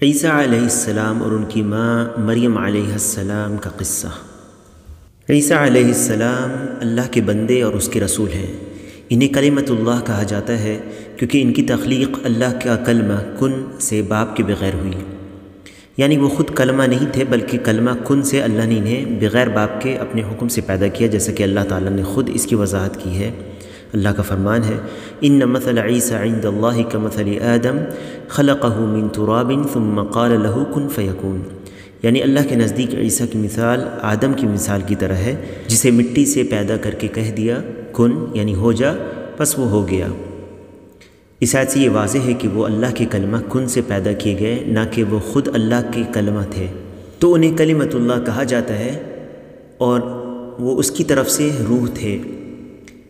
عیسیٰ علیہ السلام اور ان کی ماں مریم علیہ السلام کا قصہ۔ عیسیٰ علیہ السلام اللہ کے بندے اور اس کے رسول ہیں۔ انہیں کلمۃ اللہ کہا جاتا ہے کیونکہ ان کی تخلیق اللہ کا کلمہ کن سے باپ کے بغیر ہوئی، یعنی وہ خود کلمہ نہیں تھے بلکہ کلمہ کن سے اللہ نے انہیں بغیر باپ کے اپنے حکم سے پیدا کیا، جیسا کہ اللہ تعالیٰ نے خود اس کی وضاحت کی ہے۔ اللہ کا فرمان ہے ان مثل عیسیٰ عند اللہ کمثل آدم خلقہ من تراب ثم قال له کن فیکون، یعنی اللہ کے نزدیک عیسیٰ کی مثال آدم کی مثال کی طرح ہے، جسے مٹی سے پیدا کر کے کہہ دیا کن یعنی ہو جا، پس وہ ہو گیا۔ اس آیت سے یہ واضح ہے کہ وہ اللہ کے کلمہ کن سے پیدا کیے گئے، نہ کہ وہ خود اللہ کے کلمہ تھے، تو انہیں کلمۃ اللہ کہا جاتا ہے اور وہ اس کی طرف سے روح تھے،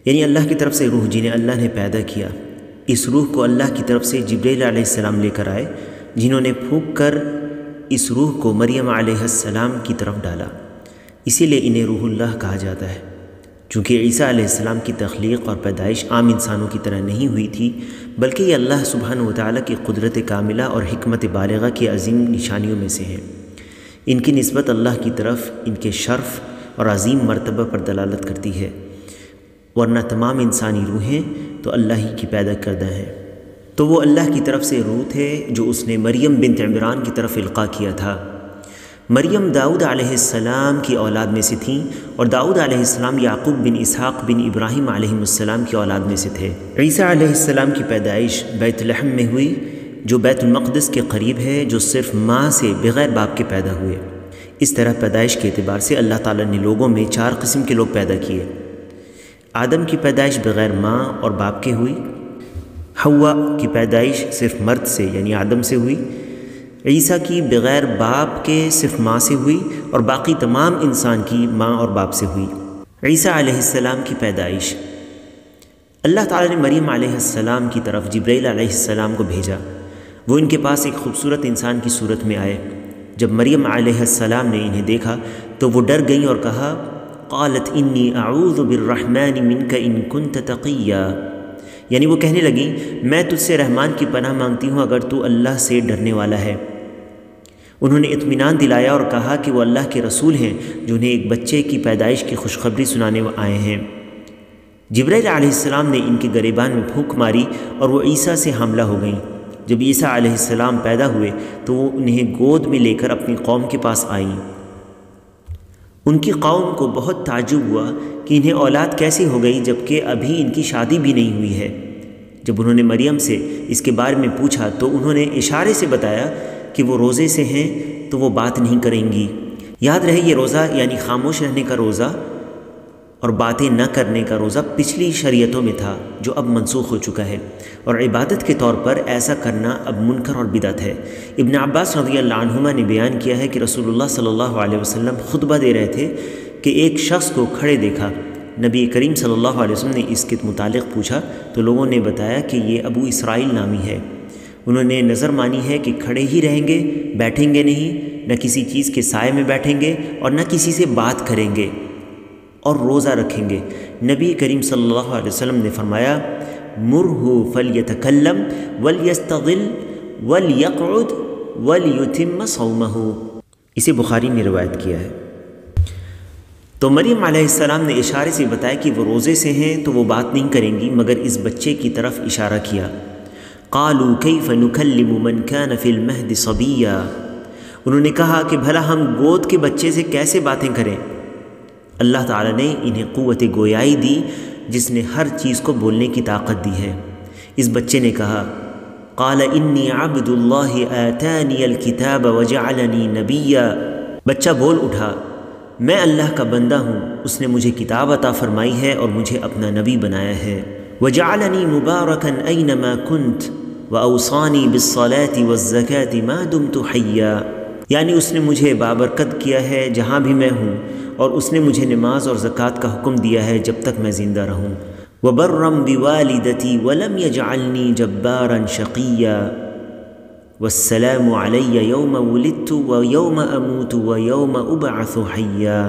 یعنی اللہ کی طرف سے روح جنہیں اللہ نے پیدا کیا۔ اس روح کو اللہ کی طرف سے جبریل علیہ السلام لے کر آئے، جنہوں نے پھونک کر اس روح کو مریم علیہ السلام کی طرف ڈالا، اسی لیے انہیں روح اللہ کہا جاتا ہے۔ چونکہ عیسیٰ علیہ السلام کی تخلیق اور پیدائش عام انسانوں کی طرح نہیں ہوئی تھی، بلکہ یہ اللہ سبحانہ وتعالیٰ کی قدرت کاملہ اور حکمت بالغہ کی عظیم نشانیوں میں سے ہے۔ ان کی نسبت اللہ کی طرف ان کے شرف اور عظیم مرتبہ پر دلالت کرتی ہے، ورنہ تمام انسانی روحیں تو اللہ ہی کی پیدا کردہ ہیں۔ تو وہ اللہ کی طرف سے روح تھے جو اس نے مریم بنت عمران کی طرف القاء کیا تھا۔ مریم داؤد علیہ السلام کی اولاد میں سے تھیں، اور داؤد علیہ السلام یعقوب بن اسحاق بن ابراہیم علیہ السلام کی اولاد میں سے تھے۔ عیسیٰ علیہ السلام کی پیدائش بیت لحم میں ہوئی، جو بیت المقدس کے قریب ہے، جو صرف ماں سے بغیر باپ کے پیدا ہوئے۔ اس طرح پیدائش کے اعتبار سے اللہ تعالیٰ نے لوگوں میں 4 قسم کے لوگ پیدا کیے۔ آدم کی پیدائش بغیر ماں اور باپ کے ہوئی، حوا کی پیدائش صرف مرد سے یعنی آدم سے ہوئی، عیسیٰ کی بغیر باپ کے صرف ماں سے ہوئی، اور باقی تمام انسان کی ماں اور باپ سے ہوئی۔ عیسیٰ علیہ السلام کی پیدائش، اللہ تعالیٰ نے مریم علیہ السلام کی طرف جبرائیل علیہ السلام کو بھیجا۔ وہ ان کے پاس ایک خوبصورت انسان کی صورت میں آئے۔ جب مریم علیہ السلام نے انہیں دیکھا تو وہ ڈر گئیں اور کہا قالت انی اعوذ بالرحمن منک ان کنت تقیا، یعنی وہ کہنے لگیں میں تجھ سے رحمان کی پناہ مانگتی ہوں اگر تو اللہ سے ڈرنے والا ہے۔ انہوں نے اطمینان دلایا اور کہا کہ وہ اللہ کے رسول ہیں جو انہیں ایک بچے کی پیدائش کی خوشخبری سنانے آئے ہیں۔ جبرائیل علیہ السلام نے ان کے گریبان میں پھونک ماری اور وہ عیسیٰ سے حاملہ ہو گئیں۔ جب عیسیٰ علیہ السلام پیدا ہوئے تو وہ انہیں گود میں لے کر اپنی قوم کے پاس آئیں۔ ان کی قوم کو بہت تعجب ہوا کہ انہیں اولاد کیسے ہو گئی جبکہ ابھی ان کی شادی بھی نہیں ہوئی ہے۔ جب انہوں نے مریم سے اس کے بارے میں پوچھا تو انہوں نے اشارے سے بتایا کہ وہ روزے سے ہیں تو وہ بات نہیں کریں گی۔ یاد رہے یہ روزہ یعنی خاموش رہنے کا روزہ اور باتیں نہ کرنے کا روزہ پچھلی شریعتوں میں تھا جو اب منسوخ ہو چکا ہے، اور عبادت کے طور پر ایسا کرنا اب منکر اور بدعت ہے۔ ابن عباس رضی اللہ عنہما نے بیان کیا ہے کہ رسول اللہ صلی اللہ علیہ وسلم خطبہ دے رہے تھے کہ ایک شخص کو کھڑے دیکھا۔ نبی کریم صلی اللہ علیہ وسلم نے اس کے متعلق پوچھا تو لوگوں نے بتایا کہ یہ ابو اسرائیل نامی ہے۔ انہوں نے نظر مانی ہے کہ کھڑے ہی رہیں گے، بیٹھیں گے نہیں، نہ کسی چیز کے سائے میں بیٹھیں گے اور نہ کسی سے بات کریں گے، اور روزہ رکھیں گے۔ نبی کریم صلی اللہ علیہ وسلم نے فرمایا مرہ فلیتکلم ولیستظل ولیقعد ولیتم صومہ، اسے بخاری نے روایت کیا ہے۔ تو مریم علیہ السلام نے اشارے سے بتایا کہ وہ روزے سے ہیں تو وہ بات نہیں کریں گی، مگر اس بچے کی طرف اشارہ کیا۔ قالوا کیف نکلم من کان فی المہد صبیا، انہوں نے کہا کہ بھلا ہم گود کے بچے سے کیسے باتیں کریں۔ اللہ تعالیٰ نے انہیں قوت گویائی دی جس نے ہر چیز کو بولنے کی طاقت دی ہے۔ اس بچے نے کہا قال انی عبد اللہ آتانی الکتاب وجعلنی نبیا، بچہ بول اٹھا میں اللہ کا بندہ ہوں، اس نے مجھے کتاب عطا فرمائی ہے اور مجھے اپنا نبی بنایا ہے۔ وجعلنی مبارکا اینما کنت واوصانی بالصلاة والزکاة ما دمت حیا، یعنی اس نے مجھے بابرکت کیا ہے جہاں بھی میں ہوں، اور اس نے مجھے نماز اور زکوٰۃ کا حکم دیا ہے جب تک میں زندہ رہوں۔ وَبَرًّا بِوَالِدَتِي وَلَمْ يَجْعَلْنِي جَبَّارًا شَقِيًّا وَالسَّلَامُ عَلَيَّ يَوْمَ وُلِدتُّ وَيَوْمَ أَمُوتُ وَيَوْمَ أُبْعَثُ حَيًّا،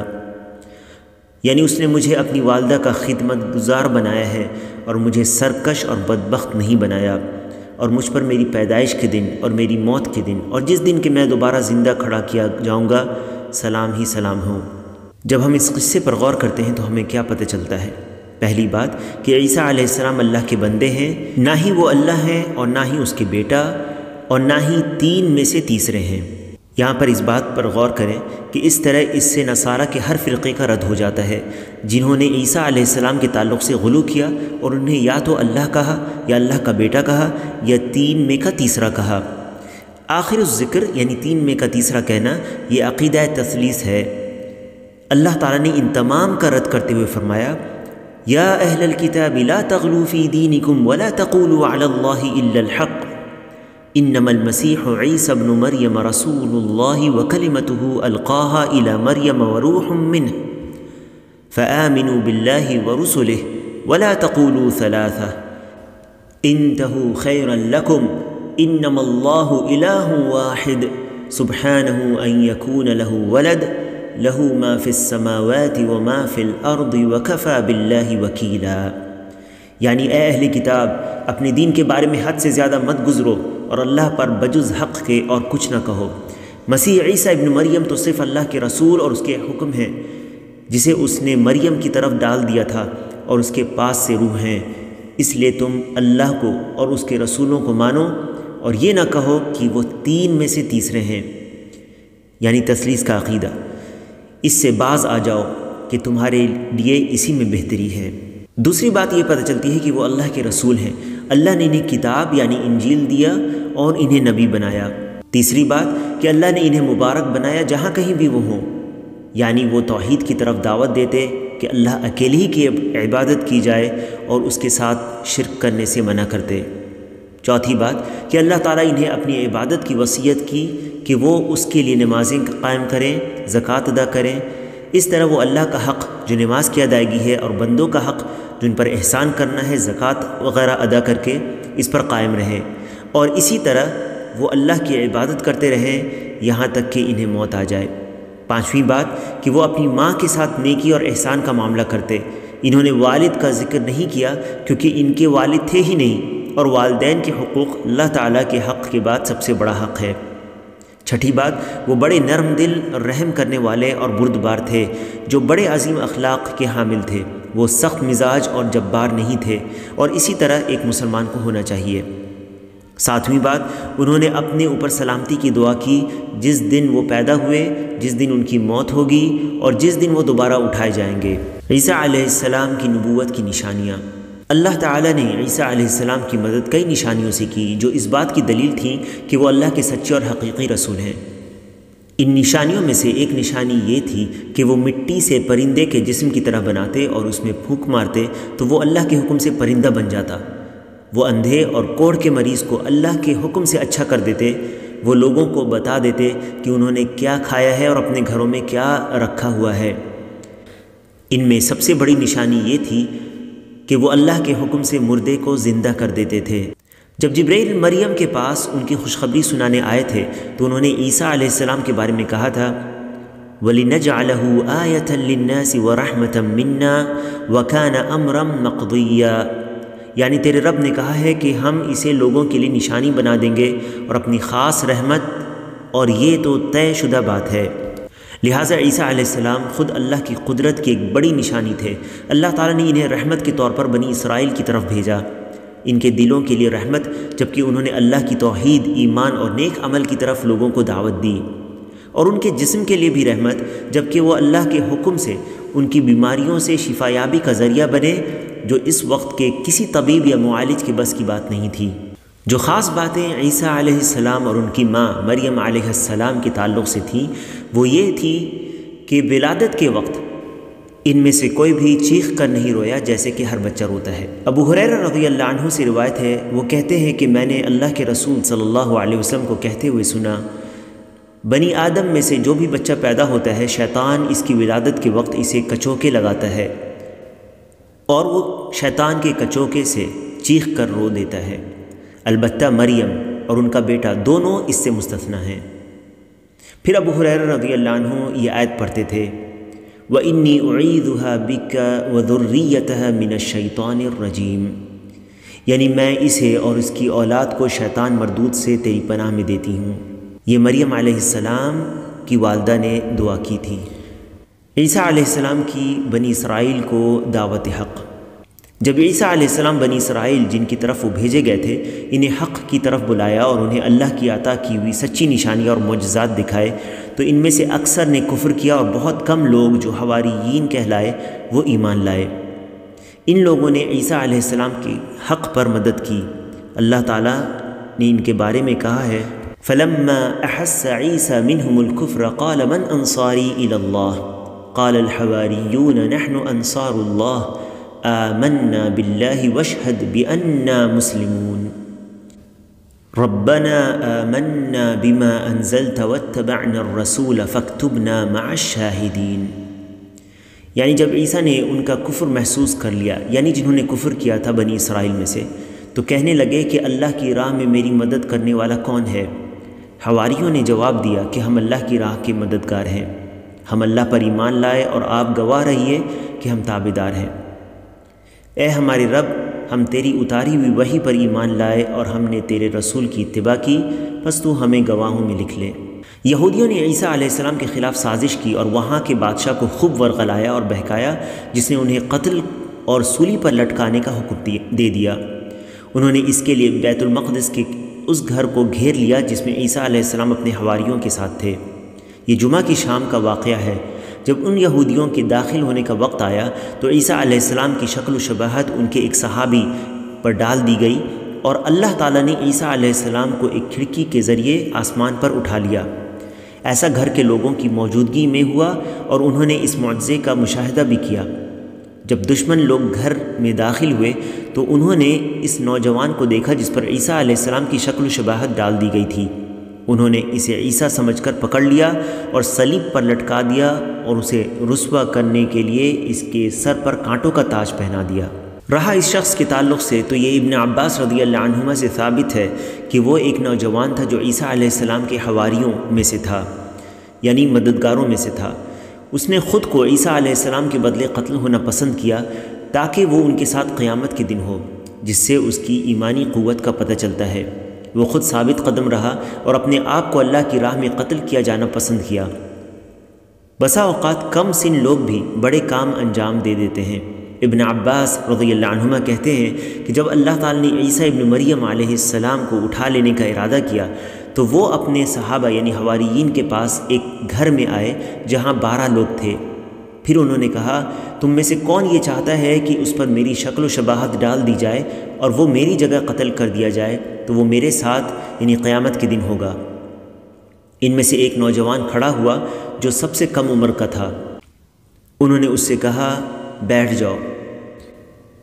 یعنی اس نے مجھے اپنی والدہ کا خدمت گزار بنایا ہے اور مجھے سرکش اور بدبخت نہیں بنایا، اور مجھ پر میری پیدائش کے دن اور میری موت کے دن اور جس دن کہ میں دوبارہ زندہ کھڑا کیا جاؤں گا سلام ہی سلام ہو۔ جب ہم اس قصے پر غور کرتے ہیں تو ہمیں کیا پتہ چلتا ہے؟ پہلی بات کہ عیسیٰ علیہ السلام اللہ کے بندے ہیں، نہ ہی وہ اللہ ہیں اور نہ ہی اس کے بیٹا اور نہ ہی تین میں سے تیسرے ہیں۔ یہاں پر اس بات پر غور کریں کہ اس طرح اس سے نصارہ کے ہر فرقے کا رد ہو جاتا ہے جنہوں نے عیسیٰ علیہ السلام کے تعلق سے غلو کیا اور انہیں یا تو اللہ کہا یا اللہ کا بیٹا کہا یا تین میں کا تیسرا کہا۔ آخر الذکر یعنی تین میں کا تیسرا کہنا یہ عقیدہ تثلیث ہے۔ اللہ تعالیٰ نے ان تمام کا رد کرتے ہوئے فرمایا یا اہل الکتاب لا تغلوا فی دینکم ولا تقولوا علی اللہ الا الحق انما المسیح عیسی ابن مریم رسول اللہ وکلمتہ القاہا الی مریم وروح منہ فآمنوا باللہ ورسلہ ولا تقولوا ثلاثہ انتہوا خیرا لکم انما اللہ الہ واحد سبحانہ ان یکون لہ ولد لہ ما فی السماوات وما فی الارض وکفا باللہ وکیلا۔ یعنی اے اہل کتاب اپنے دین کے بارے میں حد سے زیادہ مت گزرو اور اللہ پر بجز حق کے اور کچھ نہ کہو۔ مسیح عیسیٰ ابن مریم تو صرف اللہ کے رسول اور اس کے حکم ہیں جسے اس نے مریم کی طرف ڈال دیا تھا اور اس کے پاس سے روح ہیں، اس لیے تم اللہ کو اور اس کے رسولوں کو مانو اور یہ نہ کہو کہ وہ تین میں سے تیسرے ہیں، یعنی تثلیث کا عقیدہ۔ اس سے باز آ جاؤ کہ تمہارے لیے اسی میں بہتری ہے۔ دوسری بات یہ پتہ چلتی ہے کہ وہ اللہ کے رسول ہیں، اللہ نے انہیں کتاب یعنی انجیل دیا اور انہیں نبی بنایا۔ تیسری بات کہ اللہ نے انہیں مبارک بنایا جہاں کہیں بھی وہ ہوں، یعنی وہ توحید کی طرف دعوت دیتے کہ اللہ اکیلے ہی کی عبادت کی جائے اور اس کے ساتھ شرک کرنے سے منع کرتے۔ چوتھی بات کہ اللہ تعالیٰ انہیں اپنی عبادت کی وصیت کی کہ وہ اس کے لیے نمازیں قائم کریں، زکوٰۃ ادا کریں۔ اس طرح وہ اللہ کا حق جو نماز کی ادائیگی ہے اور بندوں کا حق جن پر احسان کرنا ہے زکوٰۃ وغیرہ ادا کر کے اس پر قائم رہیں، اور اسی طرح وہ اللہ کی عبادت کرتے رہیں یہاں تک کہ انہیں موت آ جائے۔ پانچویں بات کہ وہ اپنی ماں کے ساتھ نیکی اور احسان کا معاملہ کرتے۔ انہوں نے والد کا ذکر نہیں کیا کیونکہ ان کے والد تھے ہی نہیں، اور والدین کے حقوق اللہ تعالیٰ کے حق کے بعد سب سے بڑا حق ہے۔ چھٹی بات وہ بڑے نرم دل اور رحم کرنے والے اور بردبار تھے جو بڑے عظیم اخلاق کے حامل تھے، وہ سخت مزاج اور جبار نہیں تھے، اور اسی طرح ایک مسلمان کو ہونا چاہیے۔ ساتویں بات انہوں نے اپنے اوپر سلامتی کی دعا کی جس دن وہ پیدا ہوئے، جس دن ان کی موت ہوگی اور جس دن وہ دوبارہ اٹھائے جائیں گے۔ عیسیٰ علیہ السلام کی نبوت کی نشانیاں۔ اللہ تعالیٰ نے عیسیٰ علیہ السلام کی مدد کئی نشانیوں سے کی جو اس بات کی دلیل تھیں کہ وہ اللہ کے سچے اور حقیقی رسول ہیں۔ ان نشانیوں میں سے ایک نشانی یہ تھی کہ وہ مٹی سے پرندے کے جسم کی طرح بناتے اور اس میں پھونک مارتے تو وہ اللہ کے حکم سے پرندہ بن جاتا۔ وہ اندھے اور کوڑ کے مریض کو اللہ کے حکم سے اچھا کر دیتے۔ وہ لوگوں کو بتا دیتے کہ انہوں نے کیا کھایا ہے اور اپنے گھروں میں کیا رکھا ہوا ہے۔ ان میں سب سے بڑی نشانی یہ تھی کہ وہ اللہ کے حکم سے مردے کو زندہ کر دیتے تھے۔ جب جبرائیل مریم کے پاس ان کی خوشخبری سنانے آئے تھے تو انہوں نے عیسیٰ علیہ السلام کے بارے میں کہا تھا وَلِنَجْعَلَهُ آيَةً لِلنَّاسِ وَرَحْمَةً مِنَّا وَكَانَ أَمْرًا مَقْضِيًّا، یعنی تیرے رب نے کہا ہے کہ ہم اسے لوگوں کے لیے نشانی بنا دیں گے اور اپنی خاص رحمت، اور یہ تو طے شدہ بات ہے۔ لہٰذا عیسیٰ علیہ السلام خود اللہ کی قدرت کی ایک بڑی نشانی تھے۔ اللہ تعالیٰ نے انہیں رحمت کے طور پر بنی اسرائیل کی طرف بھیجا، ان کے دلوں کے لیے رحمت، جبکہ انہوں نے اللہ کی توحید، ایمان اور نیک عمل کی طرف لوگوں کو دعوت دی، اور ان کے جسم کے لیے بھی رحمت، جبکہ وہ اللہ کے حکم سے ان کی بیماریوں سے شفا یابی کا ذریعہ بنے جو اس وقت کے کسی طبیب یا معالج کے بس کی بات نہیں تھی۔ جو خاص باتیں عیسیٰ علیہ السلام اور ان کی ماں مریم علیہ السلام کے تعلق سے تھیں وہ یہ تھی کہ ولادت کے وقت ان میں سے کوئی بھی چیخ کر نہیں رویا جیسے کہ ہر بچہ روتا ہے۔ ابو ہریرہ رضی اللہ عنہ سے روایت ہے، وہ کہتے ہیں کہ میں نے اللہ کے رسول صلی اللہ علیہ وسلم کو کہتے ہوئے سنا، بنی آدم میں سے جو بھی بچہ پیدا ہوتا ہے شیطان اس کی ولادت کے وقت اسے کچوکے لگاتا ہے اور وہ شیطان کے کچوکے سے چیخ کر رو دیتا ہے، البتہ مریم اور ان کا بیٹا دونوں اس سے مستثنیٰ ہیں۔ پھر ابو ہریرہ رضی اللہ عنہ یہ آیت پڑھتے تھے، وَإِنِّي أُعِيذُهَا بِكَ وَذُرِّيَّتَهَا مِنَ الشَّيْطَانِ الرَّجِيمِ، یعنی میں اسے اور اس کی اولاد کو شیطان مردود سے تیری پناہ میں دیتی ہوں۔ یہ مریم علیہ السلام کی والدہ نے دعا کی تھی۔ عیسیٰ علیہ السلام کی بنی اسرائیل کو دعوت حق۔ جب عیسیٰ علیہ السلام بنی اسرائیل جن کی طرف وہ بھیجے گئے تھے انہیں حق کی طرف بلایا اور انہیں اللہ کی عطا کی ہوئی سچی نشانیاں اور معجزات دکھائے تو ان میں سے اکثر نے کفر کیا اور بہت کم لوگ جو حواریین کہلائے وہ ایمان لائے۔ ان لوگوں نے عیسیٰ علیہ السلام کے حق پر مدد کی۔ اللہ تعالیٰ نے ان کے بارے میں کہا ہے فَلَمَّا أَحَسَّ عِيسَى مِنْهُمُ الْكُفْرَ قَالَ مَنْ أَنصَارِي إِلَى اللَّهِ قَالَ الْحَوَارِيُّونَ نَحْنُ أَنصَارُ اللَّهِ آمنا بالله واشهد بأننا مسلمون ربنا آمنا بما أنزلت واتبعنا الرسول فاكتبنا مع الشاهدين۔ یعنی جب عیسیٰ نے ان کا کفر محسوس کر لیا، یعنی جنہوں نے کفر کیا تھا بنی اسرائیل میں سے، تو کہنے لگے کہ اللہ کی راہ میں میری مدد کرنے والا کون ہے؟ حواریوں نے جواب دیا کہ ہم اللہ کی راہ کے مددگار ہیں، ہم اللہ پر ایمان لائے اور آپ گواہ رہیے کہ ہم تابعدار ہیں۔ اے ہمارے رب، ہم تیری اتاری ہوئی وحی پر ایمان لائے اور ہم نے تیرے رسول کی اتباع کی، پس تو ہمیں گواہوں میں لکھ لے۔ یہودیوں نے عیسیٰ علیہ السلام کے خلاف سازش کی اور وہاں کے بادشاہ کو خوب ورغلایا اور بہکایا، جس نے انہیں قتل اور سولی پر لٹکانے کا حکم دے دیا۔ انہوں نے اس کے لیے بیت المقدس کے اس گھر کو گھیر لیا جس میں عیسیٰ علیہ السلام اپنے حواریوں کے ساتھ تھے۔ یہ جمعہ کی شام کا واقعہ ہے۔ جب ان یہودیوں کے داخل ہونے کا وقت آیا تو عیسیٰ علیہ السلام کی شکل و شباہت ان کے ایک صحابی پر ڈال دی گئی اور اللہ تعالیٰ نے عیسیٰ علیہ السلام کو ایک کھڑکی کے ذریعے آسمان پر اٹھا لیا۔ ایسا گھر کے لوگوں کی موجودگی میں ہوا اور انہوں نے اس معجزے کا مشاہدہ بھی کیا۔ جب دشمن لوگ گھر میں داخل ہوئے تو انہوں نے اس نوجوان کو دیکھا جس پر عیسیٰ علیہ السلام کی شکل و شباہت ڈال دی گئی تھی۔ انہوں نے اسے عیسیٰ سمجھ کر پکڑ لیا اور صلیب پر لٹکا دیا اور اسے رسوا کرنے کے لیے اس کے سر پر کانٹوں کا تاج پہنا دیا۔ رہا اس شخص کے تعلق سے تو یہ ابن عباس رضی اللہ عنہما سے ثابت ہے کہ وہ ایک نوجوان تھا جو عیسیٰ علیہ السلام کے حواریوں میں سے تھا، یعنی مددگاروں میں سے تھا۔ اس نے خود کو عیسیٰ علیہ السلام کے بدلے قتل ہونا پسند کیا تاکہ وہ ان کے ساتھ قیامت کے دن ہو، جس سے اس کی ایمانی قوت کا پتہ چلتا ہے۔ وہ خود ثابت قدم رہا اور اپنے آپ کو اللہ کی راہ میں قتل کیا جانا پسند کیا۔ بسا اوقات کم سن لوگ بھی بڑے کام انجام دے دیتے ہیں۔ ابن عباس رضی اللہ عنہما کہتے ہیں کہ جب اللہ تعالیٰ نے عیسیٰ ابن مریم علیہ السلام کو اٹھا لینے کا ارادہ کیا تو وہ اپنے صحابہ یعنی حواریین کے پاس ایک گھر میں آئے جہاں 12 لوگ تھے۔ پھر انہوں نے کہا تم میں سے کون یہ چاہتا ہے کہ اس پر میری شکل و شباہت ڈال دی جائے اور وہ میری جگہ قتل کر دیا جائے تو وہ میرے ساتھ یعنی قیامت کے دن ہوگا۔ ان میں سے ایک نوجوان کھڑا ہوا جو سب سے کم عمر کا تھا۔ انہوں نے اس سے کہا بیٹھ جاؤ۔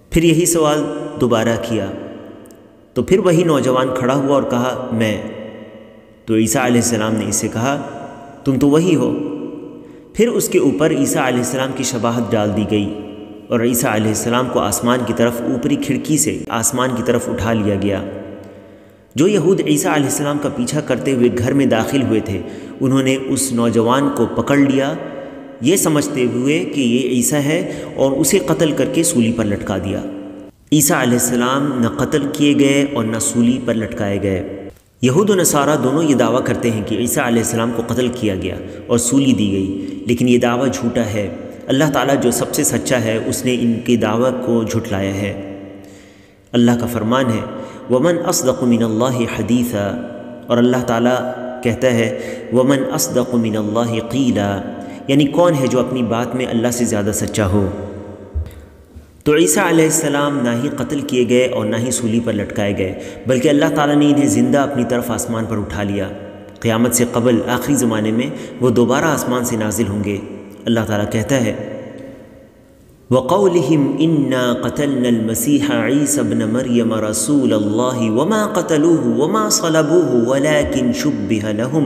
پھر یہی سوال دوبارہ کیا تو پھر وہی نوجوان کھڑا ہوا اور کہا میں۔ تو عیسیٰ علیہ السلام نے اس سے کہا تم تو وہی ہو۔ پھر اس کے اوپر عیسیٰ علیہ السلام کی شباہت ڈال دی گئی اور عیسیٰ علیہ السلام کو آسمان کی طرف اوپری کھڑکی سے آسمان کی طرف اٹھا لیا گیا۔ جو یہود عیسیٰ علیہ السلام کا پیچھا کرتے ہوئے گھر میں داخل ہوئے تھے انہوں نے اس نوجوان کو پکڑ لیا یہ سمجھتے ہوئے کہ یہ عیسیٰ ہے اور اسے قتل کر کے سولی پر لٹکا دیا۔ عیسیٰ علیہ السلام نہ قتل کیے گئے اور نہ سولی پر لٹکائے گئے۔ یہود و نصارہ دونوں یہ دعویٰ کرتے ہیں کہ عیسیٰ علیہ السلام کو قتل کیا گیا اور سولی دی گئی، لیکن یہ دعویٰ جھوٹا ہے۔ اللہ تعالیٰ جو سب سے سچا ہے اس نے ان کے دعویٰ کو جھٹلایا ہے۔ اللہ کا فرمان ہے وَمَنْ أَصْدَقُ مِنَ اللَّهِ حَدِيثًا، اور اللہ تعالیٰ کہتا ہے وَمَنْ أَصْدَقُ مِنَ اللَّهِ قِيلًا، یعنی کون ہے جو اپنی بات میں اللہ سے زیادہ سچا ہو۔ تو عیسیٰ علیہ السلام نہ ہی قتل کیے گئے اور نہ ہی سولی پر لٹکائے گئے، بلکہ اللہ تعالیٰ نے انہیں زندہ اپنی طرف آسمان پر اٹھا لیا۔ قیامت سے قبل آخری زمانے میں وہ دوبارہ آسمان سے نازل ہوں گے۔ اللہ تعالیٰ کہتا ہے وَقَوْلِهِمْ إِنَّا قَتَلْنَا الْمَسِيحَ عِيسَى ابْنَ مَرْيَمَ رَسُولَ اللَّهِ وَمَا قَتَلُوهُ وَمَا صَلَبُوهُ وَلَكِنْ شُبِّهَ لَهُمْ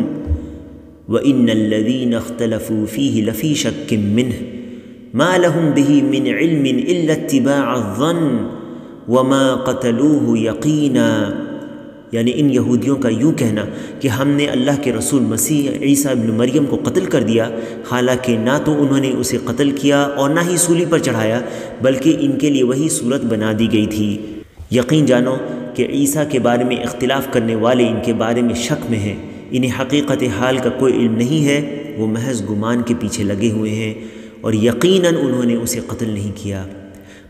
وَإِنَّ الَّذِينَ اخْتَلَفُوا فِيهِ لَفِي شَكٍّ مِّنْهُ مَا لَهُمْ بِهِ مِنْ عِلْمٍ إِلَّا اتِّبَاعَ الظَّنِّ وَمَا قَتَلُوهُ يَقِينًا، یعنی ان یہودیوں کا یوں کہنا کہ ہم نے اللہ کے رسول مسیح عیسیٰ ابن مریم کو قتل کر دیا، حالانکہ نہ تو انہوں نے اسے قتل کیا اور نہ ہی سولی پر چڑھایا، بلکہ ان کے لیے وہی صورت بنا دی گئی تھی۔ یقین جانو کہ عیسیٰ کے بارے میں اختلاف کرنے والے ان کے بارے میں شک میں ہیں، انہیں حقیقت حال کا کوئی علم نہیں ہے، وہ محض گمان کے پیچھے لگے ہوئے ہیں اور یقیناً انہوں نے اسے قتل نہیں کیا۔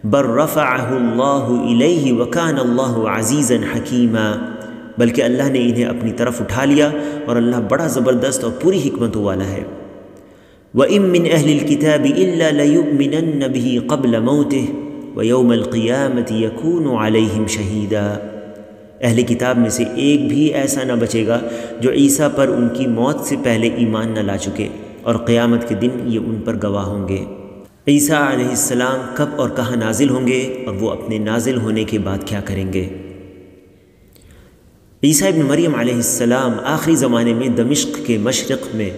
بل رفعہ اللہ الیہ وکان اللہ عزیزا حکیما، بلکہ اللہ نے انہیں اپنی طرف اٹھا لیا اور اللہ بڑا زبردست اور پوری حکمتوں والا ہے۔ وَإِن مِّنْ أَهْلِ الْكِتَابِ إِلَّا لَيُؤْمِنَنَّ بِهِ قَبْلَ مَوْتِهِ وَيَوْمَ الْقِيَامَةِ يَكُونُ عَلَيْهِمْ شَهِيدًا، اہل کتاب میں سے ایک بھی ایسا نہ بچے گا جو عیسیٰ پر ان کی موت سے پہلے ایمان نہ لا چکے، اور قیامت کے دن یہ ان پر گواہ ہوں گے۔ عیسیٰ علیہ السلام کب اور کہاں نازل ہوں گے اور وہ اپنے نازل ہونے کے بعد کیا کریں گے؟ عیسیٰ ابن مریم علیہ السلام آخری زمانے میں دمشق کے مشرق میں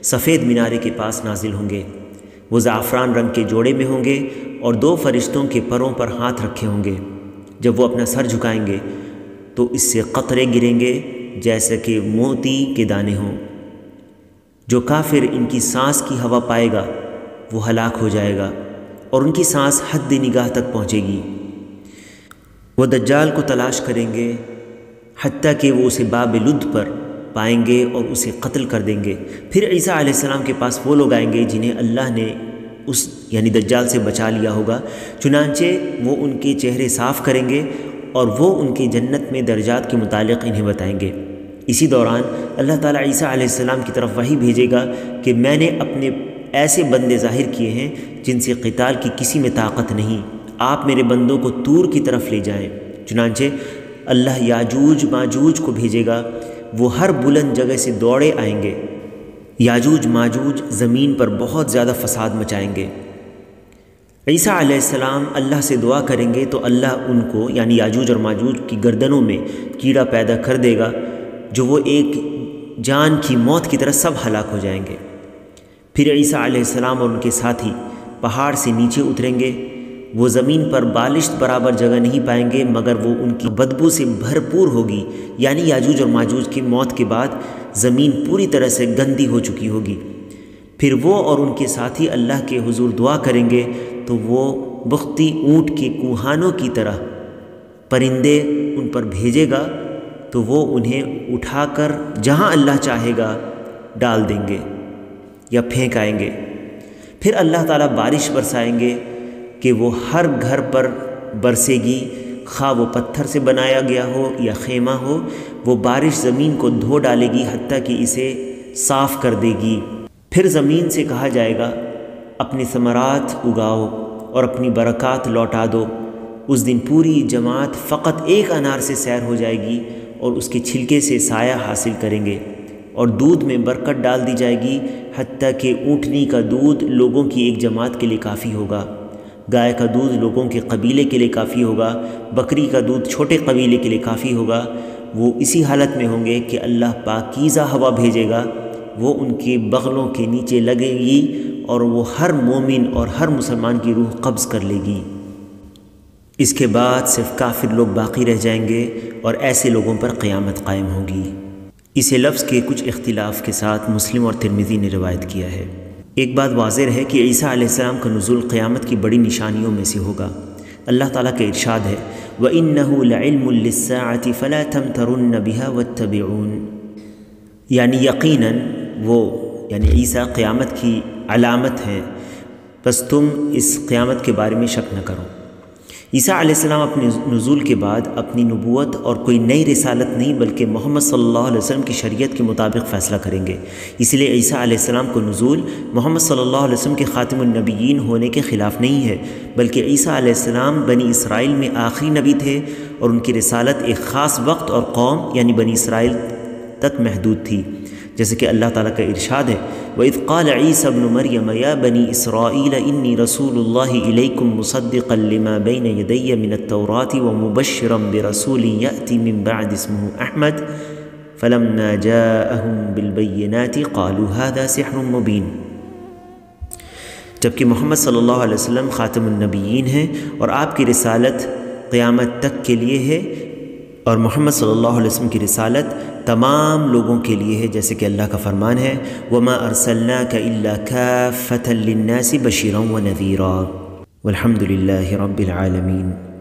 سفید مینارے کے پاس نازل ہوں گے۔ وہ زعفران رنگ کے جوڑے میں ہوں گے اور 2 فرشتوں کے پروں پر ہاتھ رکھے ہوں گے۔ جب وہ اپنا سر جھکائیں گے تو اس سے قطرے گریں گے جیسے کہ موتی کے دانے ہوں۔ جو کافر ان کی سانس کی ہوا پائے گا وہ ہلاک ہو جائے گا اور ان کی سانس حد نگاہ تک پہنچے گی۔ وہ دجال کو تلاش کریں گے حتیٰ کہ وہ اسے باب لد پر پائیں گے اور اسے قتل کر دیں گے۔ پھر عیسیٰ علیہ السلام کے پاس وہ لوگ آئیں گے جنہیں اللہ نے اس یعنی دجال سے بچا لیا ہوگا، چنانچہ وہ ان کے چہرے صاف کریں گے اور وہ ان کے جنت میں درجات کے متعلق انہیں بتائیں گے۔ اسی دوران اللہ تعالیٰ عیسیٰ علیہ السلام کی طرف وحی بھیجے گا کہ میں نے اپنے ایسے بندے ظاہر کیے ہیں جن سے قتال کی کسی میں طاقت نہیں، آپ میرے بندوں کو طور کی طرف لے جائیں۔ چنانچہ اللہ یاجوج ماجوج کو بھیجے گا، وہ ہر بلند جگہ سے دوڑے آئیں گے۔ یاجوج ماجوج زمین پر بہت زیادہ فساد مچائیں گے۔ عیسیٰ علیہ السلام اللہ سے دعا کریں گے تو اللہ ان کو یعنی یاجوج اور ماجوج کی گردنوں میں کیڑا پیدا کر دے گا جو وہ ایک جان کی موت کی طرح سب ہلاک ہو جائیں گے۔ پھر عیسیٰ علیہ السلام اور ان کے ساتھی پہاڑ سے نیچے اتریں گے، وہ زمین پر بالشت برابر جگہ نہیں پائیں گے مگر وہ ان کی بدبو سے بھرپور ہوگی، یعنی یاجوج اور ماجوج کی موت کے بعد زمین پوری طرح سے گندی ہو چکی ہوگی۔ پھر وہ اور ان کے ساتھی اللہ کے حضور دعا کریں گے تو وہ بختی اونٹ کے کوہانوں کی طرح پرندے ان پر بھیجے گا تو وہ انہیں اٹھا کر جہاں اللہ چاہے گا ڈال دیں گے یا پھینک آئیں گے۔ پھر اللہ تعالیٰ بارش برسائیں گے کہ وہ ہر گھر پر برسے گی، خواہ وہ پتھر سے بنایا گیا ہو یا خیمہ ہو، وہ بارش زمین کو دھو ڈالے گی حتیٰ کہ اسے صاف کر دے گی۔ پھر زمین سے کہا جائے گا اپنے ثمرات اگاؤ اور اپنی برکات لوٹا دو۔ اس دن پوری جماعت فقط ایک انار سے سیر ہو جائے گی اور اس کے چھلکے سے سایہ حاصل کریں گے، اور دودھ میں برکت ڈال دی جائے گی حتیٰ کہ اونٹنی کا دودھ لوگوں کی ایک جماعت کے لیے کافی ہوگا، گائے کا دودھ لوگوں کے قبیلے کے لیے کافی ہوگا، بکری کا دودھ چھوٹے قبیلے کے لیے کافی ہوگا۔ وہ اسی حالت میں ہوں گے کہ اللہ پاکیزہ ہوا بھیجے گا، وہ ان کے بغلوں کے نیچے لگے گی اور وہ ہر مومن اور ہر مسلمان کی روح قبض کر لے گی۔ اس کے بعد صرف کافر لوگ باقی رہ جائیں گے اور ایسے لوگوں پر قیامت قائم ہوگی۔ اسے لفظ کے کچھ اختلاف کے ساتھ مسلم اور ترمذی نے روایت کیا ہے۔ ایک بات واضح ہے کہ عیسیٰ علیہ السلام کا نزول قیامت کی بڑی نشانیوں میں سے ہوگا۔ اللہ تعالیٰ کا ارشاد ہے وَإِنَّهُ لَعِلْمٌ لِلسَّاعَةِ فَلَا تَمْتَرُنَّ بِهَا وَاتَّبِعُونَ، یعنی یقیناً وہ یعنی عیسیٰ قیامت کی علامت ہیں، بس تم اس قیامت کے بارے میں شک نہ کرو۔ عیسیٰ علیہ السلام اپنے نزول کے بعد اپنی نبوت اور کوئی نئی رسالت نہیں بلکہ محمد صلی اللہ علیہ وسلم کی شریعت کے مطابق فیصلہ کریں گے۔ اس لیے عیسیٰ علیہ السلام کو نزول محمد صلی اللہ علیہ وسلم کے خاتم النبیین ہونے کے خلاف نہیں ہے، بلکہ عیسیٰ علیہ السلام بنی اسرائیل میں آخری نبی تھے اور ان کی رسالت ایک خاص وقت اور قوم یعنی بنی اسرائیل تک محدود تھی، جیسے کہ اللہ تعالیٰ کا ارشاد ہے وَإِذْ قَالَ عِيسَى ابْنُ مَرْيَمَ يَا بَنِي إِسْرَائِيلَ إِنِّي رَسُولُ اللَّهِ إِلَيْكُمْ مُصَدِّقًا لِمَا بَيْنَ يَدَيَّ مِنَ التَّوْرَاةِ وَمُبَشِّرًا بِرَسُولٍ يَأْتِي مِن بَعْدِ اسْمُهُ أَحْمَدُ فَلَمَّا جَاءَهُم بِالْبَيِّنَاتِ قَالُوا هَذَا سِحْرٌ مُبِينٌ، جبکہ محمد صلی اللہ علیہ وسلم خاتم النبیین ہیں اور آپ کی رسالت قیامت تک کے لیے ہے، اور محمد صلی اللہ علیہ وسلم کی رسالت تمام لوگوں کے لیے ہے، جیسے کہ اللہ کا فرمان ہے وَمَا أَرْسَلْنَاكَ إِلَّا كَافَّةً لِلنَّاسِ بَشِيرًا وَنَذِيرًا وَالْحَمْدُ لِلَّهِ رَبِّ الْعَالَمِينَ۔